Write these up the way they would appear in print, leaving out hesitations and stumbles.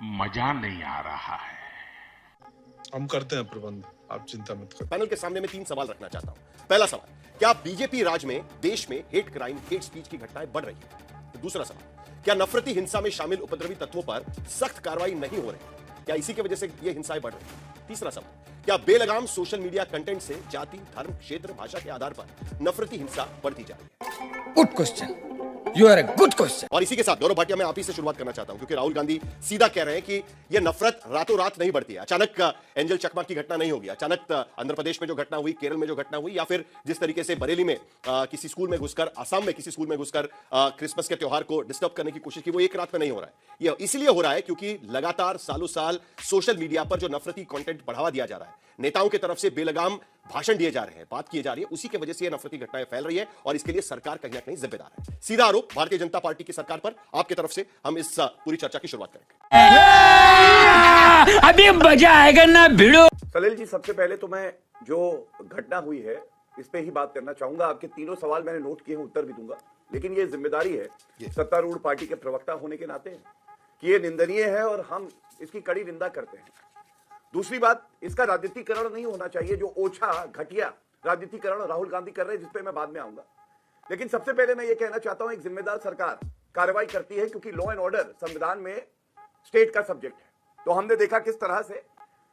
मजा नहीं आ रहा है। हम करते हैं प्रबंध, आप चिंता मत करो। पैनल के सामने मैं 3 सवाल रखना चाहता हूं। पहला सवाल, क्या बीजेपी राज में देश में हेट क्राइम, हेट स्पीच की घटनाएं बढ़ रही है? दूसरा सवाल, क्या नफरती हिंसा में शामिल उपद्रवी तत्वों पर सख्त कार्रवाई नहीं हो रही? क्या इसी की वजह से ये हिंसाएं बढ़ रही है? तीसरा सवाल, क्या बेलगाम सोशल मीडिया कंटेंट से जाति, धर्म, क्षेत्र, भाषा के आधार पर नफरती हिंसा बढ़ती जा रही है? Good question, you are a good question. और इसी के साथ गौरव भाटिया, मैं आप ही से शुरुआत करना चाहता हूं, क्योंकि राहुल गांधी सीधा कह रहे हैं कि यह नफरत रातों रात नहीं बढ़ती है। अचानक एंजल चकमा की घटना नहीं होगी, अचानक आंध्र प्रदेश में जो घटना हुई, केरल में जो घटना हुई, या फिर जिस तरीके से बरेली में किसी स्कूल में घुसकर, असम में किसी स्कूल में घुसकर क्रिसमस के त्योहार को डिस्टर्ब करने की कोशिश की, वो एक रात में नहीं हो रहा है। यह इसलिए हो रहा है क्योंकि लगातार सालों साल सोशल मीडिया पर जो नफरती कंटेंट बढ़ावा दिया जा रहा है, नेताओं की तरफ से बेलगाम भाषण दिए जा रहे हैं, बात की जा रही है, उसी की वजह से यह नफरती घटनाएं फैल रही है और इसके लिए सरकार कहीं ना कहीं जिम्मेदार है। सीधा आरोप भारतीय जनता पार्टी की सरकार पर आपकी तरफ से हम इस पूरी चर्चा की शुरुआत करेंगे। अभी मजा आएगा ना भिड़ो। सलील जी, सबसे पहले तो मैं जो घटना हुई है इस पे ही बात करना चाहूंगा। आपके तीनों सवाल मैंने नोट किए हैं, उत्तर भी दूंगा, लेकिन ये जिम्मेदारी है सत्तारूढ़ पार्टी के प्रवक्ता होने के नाते कि ये निंदनीय है और हम इसकी कड़ी निंदा करते हैं। दूसरी बात, इसका राजनीतिकरण नहीं होना चाहिए, जो ओछा घटिया राजनीतिकरण राहुल गांधी कर रहे हैं, जिसपे मैं बाद में आऊंगा। लेकिन सबसे पहले मैं ये कहना चाहता हूं, एक जिम्मेदार सरकार कार्रवाई करती है, क्योंकि लॉ एंड ऑर्डर संविधान में स्टेट का सब्जेक्ट है। तो हमने देखा किस तरह से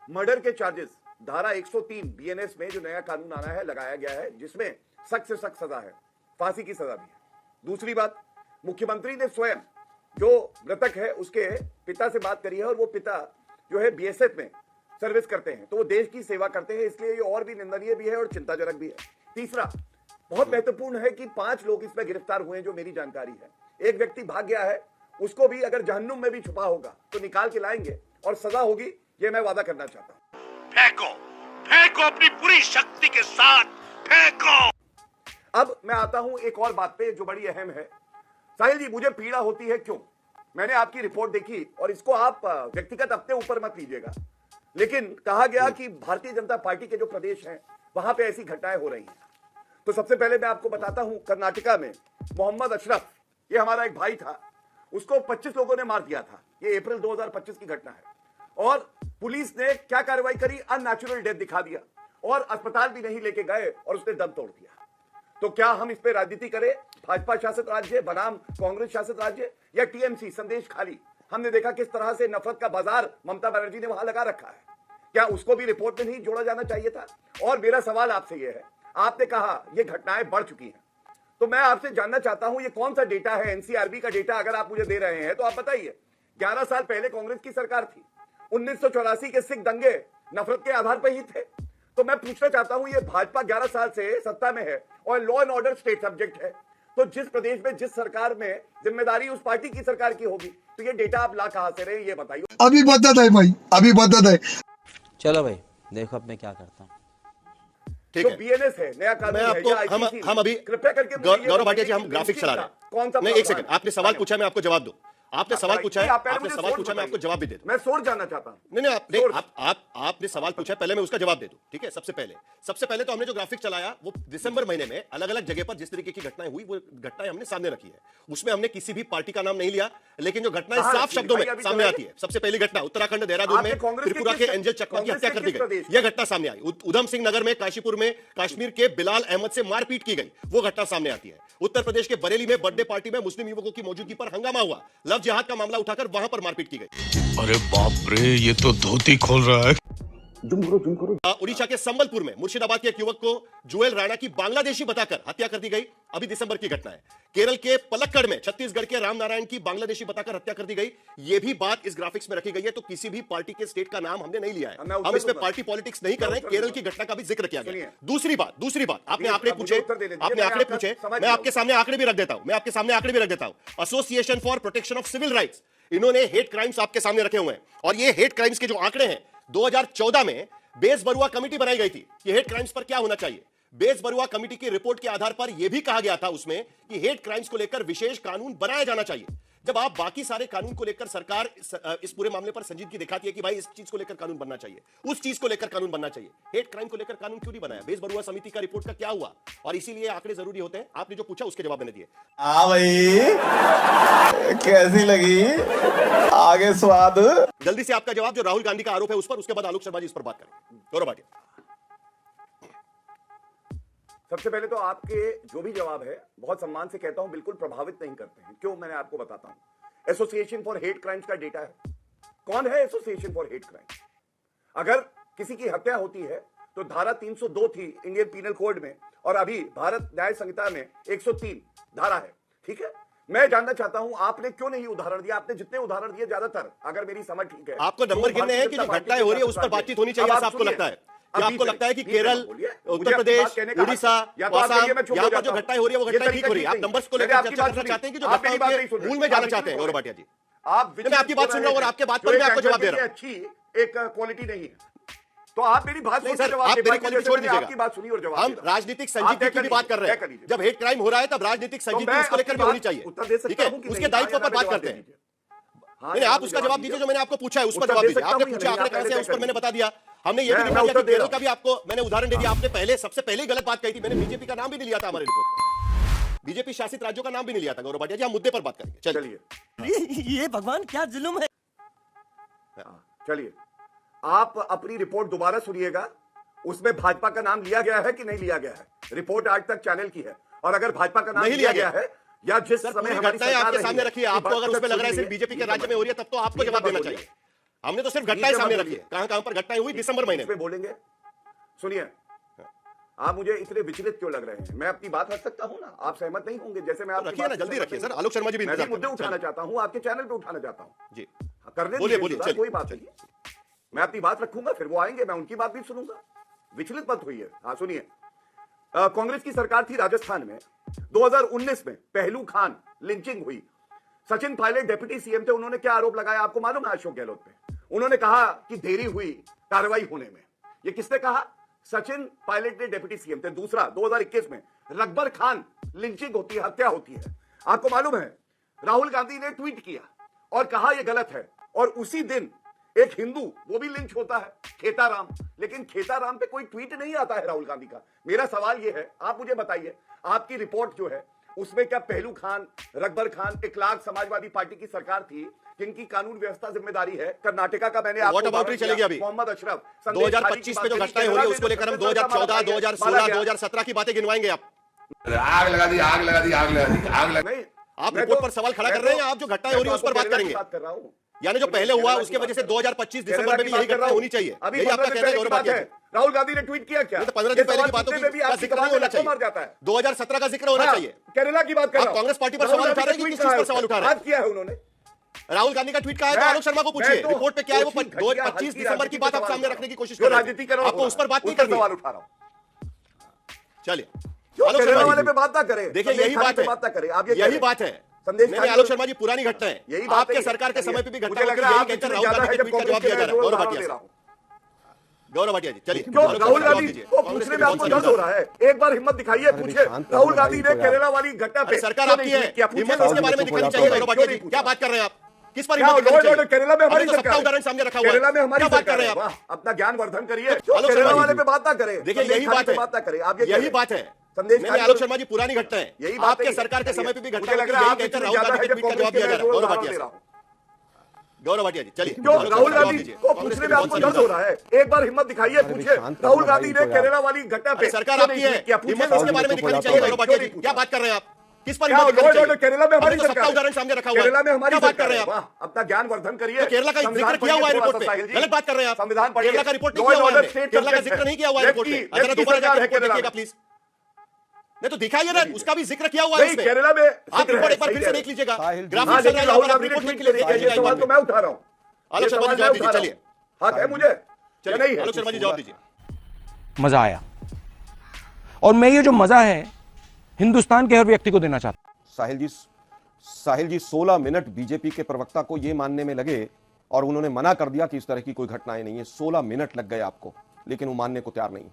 मर्डर के चार्जेस धारा 103 बीएनएस में जो नया कानून आना है, लगाया गया है, जिसमें सख्त से सख्त सजा है, फांसी की सजा भी है। दूसरी बात, मुख्यमंत्री ने स्वयं जो मृतक है उसके पिता से बात करी है, और वो पिता जो है बीएसएफ में सर्विस करते हैं, तो वो देश की सेवा करते हैं, इसलिए ये और भी निंदनीय भी है और चिंताजनक भी है। तीसरा, बहुत महत्वपूर्ण है कि 5 लोग इसमें गिरफ्तार हुए हैं, जो मेरी जानकारी है। एक व्यक्ति भाग गया है, उसको भी अगर जहन्नुम में भी छुपा होगा तो निकाल के लाएंगे और सजा होगी, ये मैं वादा करना चाहता हूं। फेंको, फेंको अपनी पूरी शक्ति के साथ फेंको। अब मैं आता हूं एक और बात पे जो बड़ी अहम है। साहिल जी, मुझे पीड़ा होती है क्यों? मैंने आपकी रिपोर्ट देखी, और इसको आप व्यक्तिगत अपने ऊपर मत लीजिएगा, लेकिन कहा गया कि भारतीय जनता पार्टी के जो प्रदेश हैं वहां पे ऐसी घटनाएं हो रही हैं। तो सबसे पहले मैं आपको बताता हूं, कर्नाटका में मोहम्मद अशरफ, ये हमारा एक भाई था, उसको 25 लोगों ने मार दिया था। ये अप्रैल 2025 की घटना है, और पुलिस ने क्या कार्रवाई करी? अननेचुरल डेथ दिखा दिया, और अस्पताल भी नहीं लेके गए, और उसने दम तोड़ दिया। तो क्या हम इस पे राजनीति करें? भाजपा शासित राज्य बनाम कांग्रेस शासित राज्य, या टीएमसी संदेश खाली? हमने देखा किस तरह से नफरत का बाजार ममता बनर्जी ने वहां लगा रखा है। क्या उसको भी रिपोर्ट में नहीं जोड़ा जाना चाहिए था? और मेरा सवाल आपसे यह है, आपने कहा ये घटनाएं बढ़ चुकी हैं, तो मैं आपसे जानना चाहता हूं ये कौन सा डेटा है? एनसीआरबी का डेटा अगर आप मुझे दे रहे हैं तो आप बताइए। 11 साल पहले कांग्रेस की सरकार थी, 1984 के सिख दंगे नफरत के आधार पर ही थे। तो मैं पूछना चाहता हूं, ये भाजपा 11 साल से सत्ता में है और law and order state subject है, तो जिस प्रदेश में जिस सरकार में जिम्मेदारी उस पार्टी की सरकार की होगी, तो ये डेटा आप ला कहां से रहे, ये बताइए। अभी बता है भाई, अभी बता है। चलो भाई, देखो अब मैं क्या करता हूँ। ठीक जो है, बीएनएस है, नया कानून मैं है, आपको या ICC, हम अभी कृपया करके गौरव भाटिया जी, हम ग्राफिक चला रहे हैं। कौन सा नहीं, एक सेकंड, आपने सवाल पूछा, मैं आपको जवाब दूं। आपने सवाल पूछा है, आपने सवाल पूछा, मैं आपको जवाब भी दे दूं। मैं सोच जानना चाहता हूं। नहीं, आपने सवाल पूछा है, पहले मैं उसका जवाब दे दूं। ठीक है, सबसे पहले तो हमने जो ग्राफिक चलाया वो दिसंबर महीने में अलग अलग जगह पर जिस तरीके की घटनाएं हुई, वो घटनाएं हमने सामने रखी है। उसमें हमने किसी भी पार्टी का नाम नहीं लिया, लेकिन जो घटनाएं साफ शब्दों में सामने आती है। सबसे पहली घटना उत्तराखंड देहरादून में त्रिपुरा के एंजल चकमा की हत्या कर दी गई, यह घटना सामने आई। उधम सिंह नगर में, काशीपुर में कश्मीर के बिलाल अहमद से मारपीट की गई, वो घटना सामने आती है। उत्तर प्रदेश के बरेली में बर्थडे पार्टी में मुस्लिम युवकों की मौजूदगी पर हंगामा हुआ, लव जिहाद का मामला उठाकर वहां पर मारपीट की गई। अरे बाप रे, ये तो धोती खोल रहा है। उड़ीसा के संबलपुर में मुर्शिदाबाद के एक युवक को जुएल राणा की बांग्लादेशी बताकर हत्या कर दी गई, अभी दिसंबर की घटना है। केरल के पलक्कड़ में छत्तीसगढ़ के रामनारायण की बांग्लादेशी बताकर हत्या कर दी गई, यह भी बात इस ग्राफिक्स में रखी गई है। तो किसी भी पार्टी के स्टेट का नाम हमने नहीं लिया है, हम इसमें पार्टी पॉलिटिक्स नहीं कर रहे हैं। केरल की घटना का भी जिक्र किया गया। दूसरी बात, आपने आंकड़े पूछे, मैं आपके सामने आंकड़े भी रख देता हूं। Association for protection of civil rights, इन्होंने हेट क्राइम्स आपके सामने रखे हुए हैं, और ये हेट क्राइम्स के जो आंकड़े हैं, 2014 में बेस बरुआ कमेटी बनाई गई थी कि हेट क्राइम्स पर क्या होना चाहिए। बेस बरुआ कमेटी की रिपोर्ट के आधार पर यह भी कहा गया था उसमें कि हेट क्राइम्स को लेकर विशेष कानून बनाया जाना चाहिए। जब आप बाकी सारे कानून को लेकर सरकार इस पूरे मामले पर संजीदगी दिखाती है कि भाई इस चीज को लेकर कानून बनना चाहिए, उस चीज को लेकर कानून बनना चाहिए, हेट क्राइम को लेकर कानून क्यों नहीं बनाया? बेस बरुआ समिति का रिपोर्ट का क्या हुआ? और इसीलिए आंकड़े जरूरी होते हैं। आपने जो पूछा उसके जवाब मैंने दिए। भाई कैसी लगी आगे स्वाद? जल्दी से आपका जवाब, जो राहुल गांधी का आरोप है उस पर, उसके बाद आलोक शर्मा जी इस पर बात करेंगे। गौरव भाटिया। सबसे पहले तो आपके जो भी जवाब है बहुत सम्मान से कहता हूं, बिल्कुल प्रभावित नहीं करते हैं। क्यों? मैंने आपको बताता हूं। एसोसिएशन फॉर हेट क्राइम्स का डेटा है। कौन है एसोसिएशन फॉर हेट क्राइम्स? अगर किसी की हत्या होती है तो धारा 302 थी इंडियन पीनल कोड में, और अभी भारत न्याय संहिता में 103 धारा है। ठीक है, मैं जानना चाहता हूं आपने क्यों नहीं उदाहरण दिया? आपने जितने उदाहरण दिए ज्यादातर, अगर मेरी समझ ठीक है, आपको नंबर गिनने हैं कि जो घटनाएं हो रही है उस पर बातचीत होनी चाहिए, ऐसा आपको लगता है? क्या आपको लगता है कि केरल, उत्तर प्रदेश, उड़ीसा, आसाम, यहाँ पर जो घटनाएं हो रही है वो घटनाएं ठीक हो रही है? आप नंबर्स को लेकर चर्चा करना चाहते हैं कि जो घटनाओं के मूल में जाना चाहते हैं? गौरव भाटिया जी, मैं आपकी बात सुन रहा हूं और आपके बात पर मैं आपको जवाब दे रहा हूं। अच्छी एक क्वालिटी नहीं है तो आप मेरी बात नहीं सर, आप मेरी क्वालिटी छोड़ दीजिएगा, आपकी बात सुनिए और जवाब। हम राजनीतिक संजीदगी की भी बात कर रहे हैं। जब हेट क्राइम हो रहा है तब राजनीतिक संजीदगी उसको लेकर भी होनी चाहिए, ठीक है? उसके दायित्व पर बात करते हैं। नहीं, आप उसका जवाब दीजिए जो मैंने आपको पूछा है, उस पर जवाब दीजिए। आपने पूछा आंकड़े कहां से है, उस पर मैंने बता दिया। हमने ये भी दिखा दिया कि केरल का भी आपको मैंने उदाहरण दे दिया। आपने पहले सबसे पहले गलत बात कही थी। मैंने बीजेपी का नाम भी नहीं लिया था हमारे रिपोर्ट में, बीजेपी शासित राज्यों का नाम भी नहीं लिया था। गौरव भाटिया जी, हम मुद्दे पर बात करेंगे। चलिए ये भगवान क्या जुल्म है। चलिए, आप अपनी रिपोर्ट दोबारा सुनिएगा। उसमें भाजपा का नाम लिया गया है कि नहीं लिया गया है? रिपोर्ट आज तक चैनल की है, और अगर भाजपा का नाम नहीं लिया गया है या जिस समय हमारी घटनाएं सरकार आपके रही सामने है, रखी है, आपको अगर उसमें लग रहा है सिर्फ बीजेपी के राज्य में हो रही है, तब तो आपको जवाब देना चाहिए। हमने तो सिर्फ घटनाएं सामने रखी है। कहां पर घटनाएं हुई दिसंबर महीने में बोलेंगे? सुनिए, आप मुझे इतने विचलित क्यों लग रहे हैं? मैं अपनी बात रख सकता हूं ना, आप सहमत नहीं होंगे? जैसे मैं आपकी रखिए ना, जल्दी रखिए सर। आलोक शर्मा जी भी मैं मुद्दे उठाना चाहता हूं, आपके चैनल पे उठाना चाहता हूं जी। करने दीजिए, कोई बात नहीं। मैं अपनी बात रखूंगा, फिर वो आएंगे, मैं उनकी बात भी सुनूंगा। विचलित मत होइए। हाँ सुनिए, कांग्रेस की सरकार थी राजस्थान में 2019 में, पहलू खान लिंचिंग हुई। सचिन पायलट डिप्टी सीएम थे, उन्होंने क्या आरोप लगाया आपको मालूम है? अशोक गहलोत पे उन्होंने कहा कि देरी हुई कार्रवाई होने में। ये किसने कहा? सचिन पायलट ने डिप्टी सीएम थे। दूसरा, 2021 में रकबर खान लिंचिंग होती है, हत्या होती है। आपको मालूम है राहुल गांधी ने ट्वीट किया और कहा यह गलत है, और उसी दिन एक हिंदू वो भी लिंच होता है, खेताराम। लेकिन खेताराम पे कोई ट्वीट नहीं आता है राहुल गांधी का। मेरा सवाल ये है, आप मुझे बताइए, आपकी रिपोर्ट जो है उसमें क्या पहलू खान, रकबर खान, इखलाक समाजवादी पार्टी की सरकार थी जिनकी कानून व्यवस्था जिम्मेदारी है? कर्नाटका का मैंने आपको चलेगी अभी मोहम्मद अशरफ 2025 में जो घटनाएं हो रही है उसको लेकर हम 2014, 2016, 2017 की बातें गिनवाएंगे। आप आग लगा दी, आग लगा दी, आग लगा दी, आग लगा दी। आप रिपोर्ट पर सवाल खड़ा कर रहे हैं, आप जो घटनाएं हो रही है उस पर बात करेंगे। कर रहा हूं, यानी जो पहले हुआ उसके वजह से 2025 दिसंबर में भी यही घटना होनी चाहिए। अभी यही आपका कहना है? गौरव भाटिया, राहुल गांधी ने ट्वीट किया क्या? तो 15 दिन पहले की बातों का जिक्र नहीं होना चाहिए। 2017 का जिक्र होना चाहिए। केरला की बात कर रहा हूं। कांग्रेस पार्टी पर सवाल उठा रहे हैं कि किस चीज पर सवाल उठा रहे हैं? किया है उन्होंने। राहुल गांधी का ट्वीट कहा है तो आलोक शर्मा को पूछिए रिपोर्ट पे क्या है। वो 25 दिसंबर की बात आप सामने रखने की कोशिश कर रहे हैं, आपको उस पर बात नहीं करनी। सवाल उठा रहा हूं। चलिए, आलोक शर्मा वाले पे बात ना करें। देखिए यही बात है, बात ना करें। आप यही बात है। नहीं, आलोक शर्मा जी, पुरानी घटना है, यही आपके सरकार के समय पे भी घटना लग रहा है। राहुल गांधी के ट्वीट का जवाब दिया जा रहा है। गौरव भाटिया, गौरव भाटिया जी, चलिए। राहुल गांधी को पूछने में आपको दर्द हो रहा है? एक बार हिम्मत दिखाइए, पूछिए राहुल गांधी ने केरला वाली घटना पे सरकार आपकी है, हिम्मत उसके बारे में दिखानी चाहिए। गौरव भाटिया जी, क्या बात कर रहे हैं आप? किस पर हिम्मत दिखानी चाहिए? केरला में हमारी सरकार, उदाहरण सामने रखा हुआ है, केरला में हमारी क्या बात कर रहे हैं आप? अपना ज्ञान वर्धन करिए, आलोक केरला शर्मा वाले जी पे बात ना करें। देखिए यही बात है, बात ना करें। आप यही बात है। नहीं, आलोक शर्मा जी, पुरानी घटना है, यही आपके सरकार के समय पे भी घटना लग रहा है। राहुल गांधी के ट्वीट का जवाब दिया जा रहा है। गौरव भाटिया, गौरव भाटिया जी, चलिए। राहुल गांधी को पूछने में आपको दर्द हो रहा है? एक बार हिम्मत दिखाइए, पूछिए राहुल गांधी ने केरला वाली घटना पे सरकार आपकी है, हिम्मत उसके बारे में दिखानी चाहिए। गौरव भाटिया जी, क्या बात कर रहे हैं आप? किस पर हिम्मत दिखानी चाहिए? केरला में हमारी सरकार, उदाहरण सामने रखा हुआ है, केरला में हमारी क्या बात कर रहे हैं आप? अपना ज्ञान वर्धन करिए। केरला का जिक्र किया हुआ है रिपोर्ट पे, गलत बात कर रहे हैं आप। संविधान केरला का रिपोर्ट नहीं किया हुआ है, केरला का जिक्र नहीं किया हुआ है रिपोर्ट पे। जरा दोबारा जाकर रिपोर्ट देखिएगा प्लीज। नहीं तो दिखाइए ना, उसका भी जिक्र किया हुआ है इसमें। केरला में आप रिपोर्ट एक बार फिर से देख लीजिएगा, ग्राफिक्स चल रहा है, आप रिपोर्ट देख लीजिएगा। सवाल तो मैं उठा रहा हूं। आलोक शर्मा जी जवाब दीजिए, चलिए। हाँ है मुझे, चलिए आलोक शर्मा जी जवाब दीजिए। मजा आया, और मैं ये जो मजा है हिंदुस्तान के हर व्यक्ति को देना चाहता हूं। साहिल जी 16 मिनट बीजेपी के प्रवक्ता को यह मानने में लगे और उन्होंने मना कर दिया कि इस तरह की कोई घटनाएं नहीं है। 16 मिनट लग गए आपको, लेकिन वो मानने को तैयार नहीं।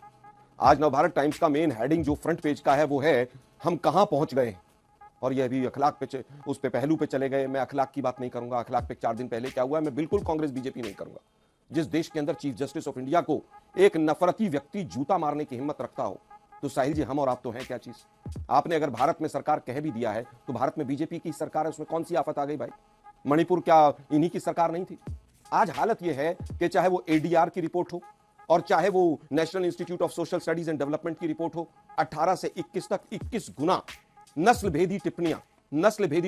आज नवभारत टाइम्स का मेन हेडिंग जो फ्रंट पेज का है वो है हम कहां पहुंच गए, और ये अभी अखलाक पे उस पे पहलू पे चले गए। मैं अखलाक की बात नहीं करूंगा, अखलाक पे 4 दिन पहले क्या हुआ, मैं बिल्कुल कांग्रेस बीजेपी नहीं करूंगा। जिस देश के अंदर चीफ जस्टिस ऑफ इंडिया को एक नफरती व्यक्ति जूता मारने की हिम्मत रखता हो, तो साहिल जी हम और आप तो हैं क्या चीज। आपने अगर भारत में सरकार कह भी दिया है तो भारत में बीजेपी की सरकार है, उसमें कौन सी आफत आ गई भाई। मणिपुर क्या इन्हीं की सरकार नहीं थी। आज हालत यह है कि चाहे वो एडीआर की रिपोर्ट हो और चाहे वो national institute of social studies and development की रिपोर्ट हो, 18 से 21 तक 21 गुना नस्ल भेदी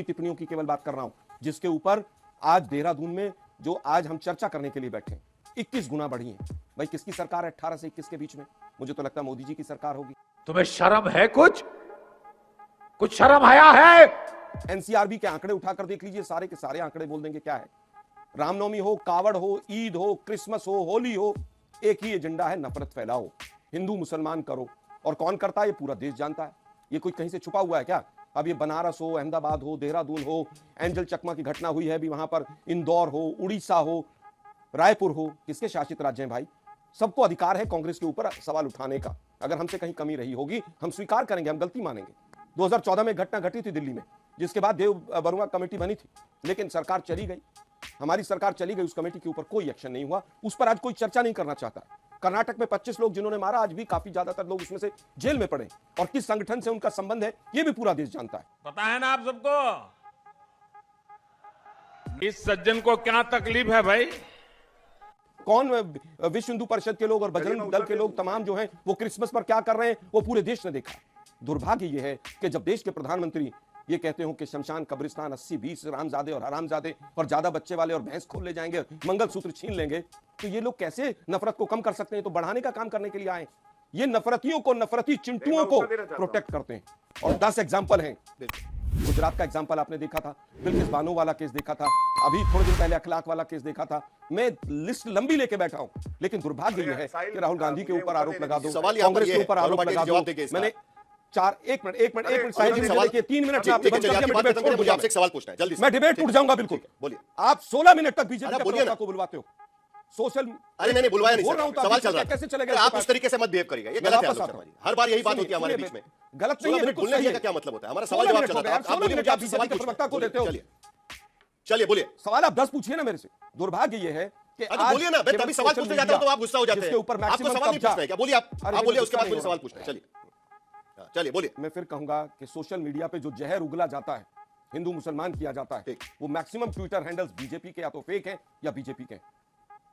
टिप्पणियों की केवल बात कर रहा हूं, जिसके ऊपर आज देहरादून में जो आज हम चर्चा करने के लिए बैठे हैं 21 गुना बढ़ी है। भाई किसकी सरकार है 18 से 21 के बीच में? मुझे तो लगता है मोदी जी की सरकार होगी। तुम्हें शर्म है? कुछ शर्म आया है? एनसीआरबी के आंकड़े उठाकर देख लीजिए, सारे के सारे आंकड़े बोल देंगे क्या है। रामनवमी हो, कावड़ हो, ईद हो, क्रिसमस हो, होली हो, एक ही एजेंडा है, नफरत फैलाओ, हिंदू मुसलमान करो। और कौन करता है ये पूरा देश जानता है। ये कोई कहीं से छुपा हुआ है क्या? अब ये बनारस हो, अहमदाबाद हो, देहरादून हो, एंजल चकमा की घटना हुई है अभी वहां पर, इंदौर हो, उड़ीसा हो, रायपुर हो, किसके शासित राज्य हैं भाई? सबको अधिकार है कांग्रेस के ऊपर सवाल उठाने का। अगर हमसे कहीं कमी रही होगी हम स्वीकार करेंगे, हम गलती मानेंगे। 2014 में घटना घटी थी दिल्ली में, जिसके बाद देव बरुआ कमेटी बनी थी, लेकिन सरकार चली गई, हमारी सरकार चली गई, उस कमेटी के ऊपर कोई एक्शन नहीं हुआ, उस पर आज कोई चर्चा नहीं करना चाहता। कर्नाटक में 25 लोग जिन्होंने मारा, आज भी काफी ज्यादातर लोग उसमें से जेल में पड़े, और किस संगठन से उनका संबंध है ये भी पूरा देश जानता है। पता है ना आप सबको इस सज्जन को क्या तकलीफ है भाई? कौन विश्व हिंदू परिषद के लोग और बजरंग दल के लोग तमाम जो हैं वो क्रिसमस पर क्या कर रहे हैं वो पूरे देश ने देखा। दुर्भाग्य ये है कि जब देश के प्रधानमंत्री ये कहते हो कि शमशान कब्रिस्तान 80-20 रामजादे और हरामजादे और ज्यादा बच्चे वाले और भैंस खोल ले जाएंगे, मंगलसूत्र छीन लेंगे, तो ये लोग कैसे नफरत को कम कर सकते हैं? तो बढ़ाने का काम करने के लिए आए। ये नफरतियों को, नफरती चिंटुओं को प्रोटेक्ट करते हैं। और 10 एग्जाम्पल हैं। गुजरात का एग्जाम्पल आपने देखा था, बिल्किस बानो वाला केस देखा था, अभी थोड़े दिन पहले अखलाक वाला केस देखा था। मैं लिस्ट लंबी लेके बैठा हूं, लेकिन दुर्भाग्य यह है कि राहुल गांधी के ऊपर आरोप लगा दो, कांग्रेस के ऊपर आरोप लगा दो। मैंने एक मिनट साहिल जी मुझे देखिए, 3 मिनट में आपने बंद कर दिया, मैं डिबेट छोड़ दूंगा। आपसे एक सवाल पूछना है जल्दी से। मैं डिबेट टूट जाऊंगा बिल्कुल। बोलिए। आप 16 मिनट तक बीजेपी के प्रवक्ता को बुलवाते हो सोशल। अरे नहीं बुलवाया नहीं, सवाल चल रहा है। कैसे चलेगा? आप उस तरीके से मत बिहेव करिएगा, ये गलत है आलोक शर्मा जी। हर बार यही बात होती है हमारे बीच में। गलत नहीं है, बोलने का क्या मतलब होता है? हमारा सवाल जवाब चल रहा है, आप बोलिए, आप सवाल प्रवक्ता को देते हो। चलिए बोलिए, सवाल आप 10 पूछिए ना मेरे से। दुर्भाग्य ये है कि आज बोलिए ना, मैं तभी सवाल पूछने जाता हूं तो आप गुस्सा हो जाते हैं। आपको सवाल नहीं पूछना है क्या? बोलिए आप बोलिए, उसके बाद मुझे सवाल पूछना है। चलिए बोलिए। मैं फिर कहूंगा कि सोशल मीडिया पे जो जहर उगला जाता है, हिंदू मुसलमान किया जाता है, वो मैक्सिमम ट्विटर हैंडल्स बीजेपी के या तो फेक है या बीजेपी के।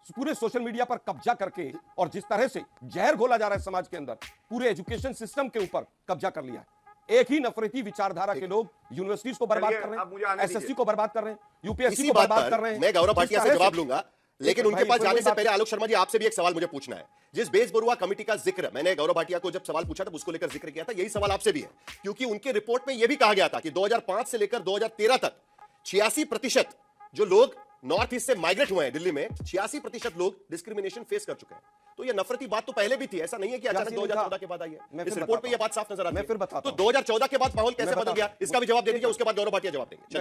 पूरे सोशल मीडिया पर कब्जा करके और जिस तरह से जहर घोला जा रहा है समाज के अंदर, पूरे एजुकेशन सिस्टम के ऊपर कब्जा कर लिया है। एक ही नफरती विचारधारा के लोग यूनिवर्सिटीज को बर्बाद कर रहे हैं, एसएससी को बर्बाद कर रहे हैं, यूपीएससी को बर्बाद कर रहे हैं। मैं गौरव भाटिया से जवाब लूंगा, लेकिन उनके पास जाने से पहले आलोक शर्मा जी आपसे भी एक सवाल मुझे पूछना है। जिस बेस बरुआ कमेटी का जिक्र मैंने गौरव भाटिया को जब सवाल पूछा था उसको लेकर जिक्र किया था, यही सवाल आपसे भी है, क्योंकि उनके रिपोर्ट में यह भी कहा गया था कि 2005 से लेकर 2013 तक 86% जो लोग नॉर्थ ईस्ट से माइग्रेट हुए हैं दिल्ली में, 86% लोग डिस्क्रिमिनेशन फेस कर चुके हैं। तो ये नफरती बात तो पहले भी थी, ऐसा नहीं है कि अचानक 2014 के बाद आई है। इस रिपोर्ट में ये बात साफ नजर आती है। मैं फिर बताता हूं। तो 2014 के बाद माहौल कैसे बदल गया, इसका भी जवाब दे दीजिए, उसके बाद गौरव भाटिया जवाब देंगे।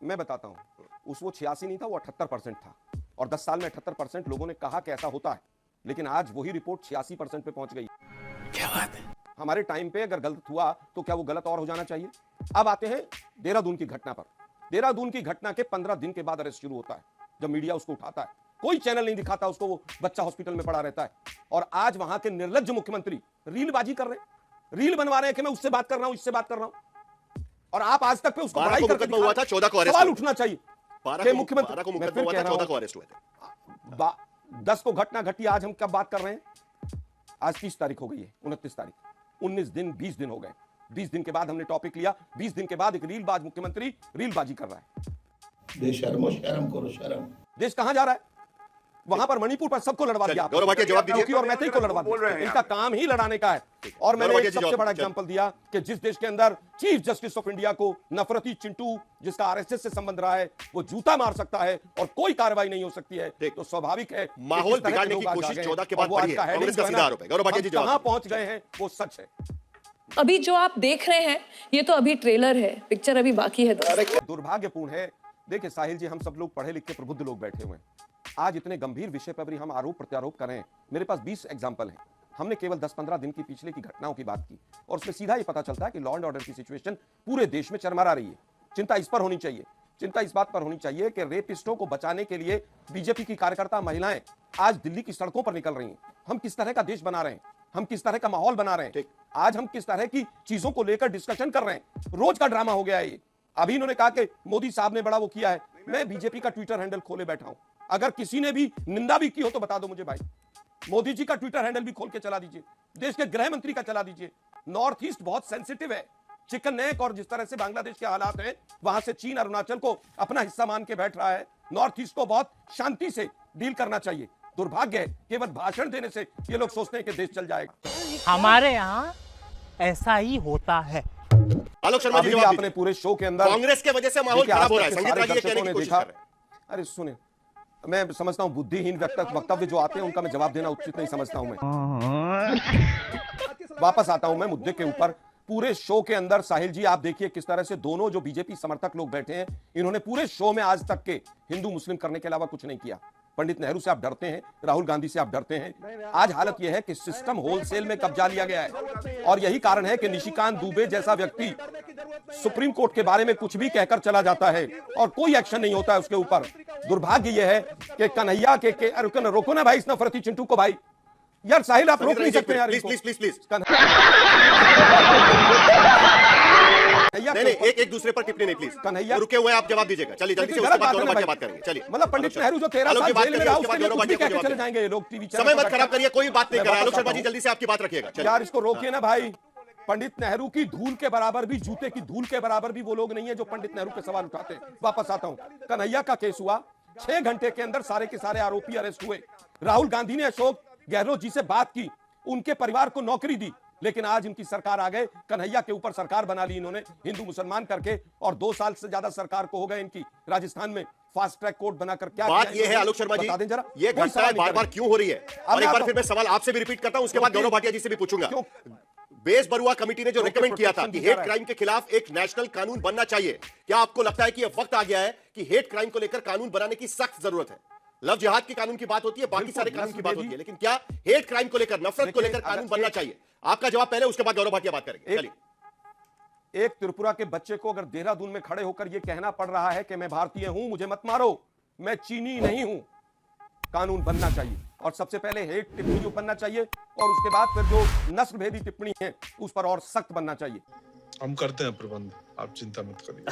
मैं बताता हूं। वो 86 नहीं था, वो 78% था, और 10 साल में 78% लोगों ने कहा कि ऐसा होता है, लेकिन आज वही रिपोर्ट 86% पे पहुंच गई। क्या बात है? हमारे टाइम पे अगर गलत हुआ तो क्या वो गलत और हो जाना चाहिए? अब आते हैं देहरादून की घटना पर। देहरादून की घटना के 15 दिन के बाद अरेस्ट शुरू होता है, जब मीडिया उसको उठाता है। कोई चैनल नहीं दिखाता उसको, वो बच्चा हॉस्पिटल में पड़ा रहता है। और आज वहां के निर्लज्ज मुख्यमंत्री रीलबाजी कर रहे हैं, रील बनवा रहे हैं कि मैं उससे बात कर रहा हूं, इससे बात कर रहा हूं। और आप आज तक पे उसको बढ़ाई करके हुआ था, 14 को अरेस्ट सवाल उठना चाहिए। मुख्यमंत्री 14 को अरेस्ट हुए थे। 10 को घटना घटी, आज हम कब बात कर रहे हैं? आज 30 तारीख हो गई है, 29 तारीख, 19 दिन 20 दिन हो गए। 20 दिन के बाद हमने टॉपिक लिया, 20 दिन के बाद एक रीलबाज मुख्यमंत्री रीलबाजी कर रहा है। शर्म करो शर्म। देश कहां जा रहा है? वहां पर मणिपुर पर सबको लड़वा दिया, गौरव भाटिया जवाब दीजिए। और मैत्री को लड़वा दिया। इनका काम ही लड़ाने का है। और मैंने एक सबसे बड़ा एग्जांपल दिया कि जिस देश के अंदर चीफ जस्टिस ऑफ इंडिया को नफरती चिंटू जिसका आरएसएस से संबंध रहा है वो जूता मार सकता है और कोई कार्रवाई नहीं हो सकती है, तो स्वाभाविक है माहौल बिगाड़ने की कोशिश 14 के बाद बढ़ी है। कांग्रेस का सीधा आरोप है। गौरव भाटिया जी कहां पहुंच गए हैं वो सच है। अभी जो आप देख रहे हैं ये तो अभी ट्रेलर है, पिक्चर अभी बाकी है। दुर्भाग्यपूर्ण है। देखिए साहिल जी, हम सब लोग पढ़े लिखे प्रबुद्ध लोग बैठे हुए हैं। आज इतने गंभीर विषय पर भी हम आरोप प्रत्यारोप करें। मेरे पास 20 एग्जाम्पल हैं। हमने केवल 10-15 दिन की पिछले की घटनाओं की बात की और उसमें सीधा ये पता चलता है कि लॉ एंड ऑर्डर की सिचुएशन पूरे देश में चरमरा रही है। चिंता इस पर होनी चाहिए, चिंता इस बात पर होनी चाहिए कि रेपिस्टों को बचाने के लिए बीजेपी की कार्यकर्ता महिलाएं आज दिल्ली की सड़कों पर निकल रही हैं। हम किस तरह का देश बना रहे हैं, हम किस तरह का माहौल बना रहे हैं, आज हम किस तरह की चीजों को लेकर डिस्कशन कर रहे हैं। रोज का ड्रामा हो गया है ये। अभी इन्होंने कहा कि मोदी साहब ने बड़ा वो किया है। मैं बीजेपी का ट्विटर हैंडल खोले बैठा हूं, अगर किसी ने भी निंदा भी की हो तो बता दो मुझे भाई। मोदी जी का ट्विटर हैंडल भी खोल के चला दीजिए, देश के गृह मंत्री का चला दीजिए। नॉर्थ ईस्ट बहुत सेंसिटिव है, चिकन नेक, और जिस तरह से बांग्लादेश के हालात हैं वहां से चीन अरुणाचल को अपना हिस्सा मान के बैठ रहा है। नॉर्थ ईस्ट को बहुत शांति से डील करना चाहिए। दुर्भाग्य है केवल भाषण देने से ये लोग सोचते हैं कि देश चल जाएगा। हमारे यहाँ ऐसा ही होता है। आलोक शर्मा जी, आपने पूरे शो के अंदर कांग्रेस के वजह से माहौल खराब हो रहा है, संगीत राजी ये कहने की कोशिश कर रहे हैं। अरे सुने, मैं समझता हूं बुद्धिहीन वक्तव्य जो आते हैं उनका मैं जवाब देना उचित नहीं समझता हूं। मैं वापस आता हूं मैं मुद्दे के ऊपर। पूरे शो के अंदर साहिल जी आप देखिए किस तरह से दोनों जो बीजेपी समर्थक लोग बैठे हैं, इन्होंने पूरे शो में आज तक के हिंदू मुस्लिम करने के अलावा कुछ नहीं किया। पंडित नेहरू से आप डरते हैं, राहुल गांधी से आप डरते हैं। आज हालत यह है कि सिस्टम होलसेल में कब्जा लिया गया है और यही कारण है कि निशिकांत दुबे जैसा व्यक्ति सुप्रीम कोर्ट के बारे में कुछ भी कहकर चला जाता है और कोई एक्शन नहीं होता है उसके ऊपर। दुर्भाग्य यह है कि कन्हैया के रोको ना भाई इस नफरती चिंटू को भाई। यार साहिल आप रोक नहीं सकते यार, प्लीज प्लीज प्लीज। नहीं, एक दूसरे पर टिप्पणी नहीं प्लीज। कन्हैया रुके हुए आप जवाब दीजिएगा। चलिए जल्दी से उसके बाद दोनों बात करेंगे। चलिए मतलब पंडित नेहरू जो 13 साल जेल में रहा उसके लिए कुछ भी कहकर चले जाएंगे ये लोग टीवी चैनल। समय मत खराब करिए, कोई बात नहीं कर रहा। आलोक शर्मा जी जल्दी से आपकी बात रखिएगा। यार इसको रोकिए ना भाई। पंडित नेहरू की धूल के बराबर भी, जूते की धूल के बराबर भी वो लोग नहीं है जो पंडित नेहरू पे सवाल उठाते हैं। वापस आता हूं, कन्हैया का केस हुआ, 6 घंटे के अंदर सारे के सारे आरोपी अरेस्ट हुए। राहुल गांधी ने अशोक गहलोत जी से बात की, उनके परिवार को नौकरी दी, लेकिन आज इनकी सरकार आ गए, कन्हैया के ऊपर सरकार बना ली इन्होंने हिंदू मुसलमान करके, और 2 साल से ज्यादा सरकार को हो गए इनकी। राजस्थान में फास्ट ट्रैक कोर्ट बनाकर क्या बात यह है आलोक शर्मा जी, ये घटना बार-बार क्यों हो रही है? और एक बार फिर मैं सवाल आपसे भी रिपीट करता हूं, उसके बाद गौरव भाटिया जी से भी पूछूंगा। बेस बरुआ कमेटी ने जो रिकमेंड किया था कि हेट क्राइम के खिलाफ एक नेशनल कानून बनना चाहिए, क्या आपको लगता है कि यह वक्त आ गया है कि हेट क्राइम को लेकर कानून बनाने की सख्त जरूरत है? लव जिहाद के कानून की बात होती है, बाकी सारे कानून की बात होती है, लेकिन क्या हेट क्राइम को लेकर, नफरत को लेकर कानून बनना चाहिए? आपका जवाब पहले, उसके बाद गौरव भाटिया बात करेंगे। चलिए। एक त्रिपुरा के बच्चे को अगर देहरादून में खड़े होकर यह कहना पड़ रहा है कि मैं भारतीय हूं, मुझे मत मारो, मैं चीनी नहीं हूं, कानून बनना चाहिए। और सबसे पहले हेट टिप्पणी जो बनना चाहिए और उसके बाद फिर जो नस्ल भेदी टिप्पणी है उस पर और सख्त बनना चाहिए। हम करते हैं प्रबंध, आप चिंता मत करिए।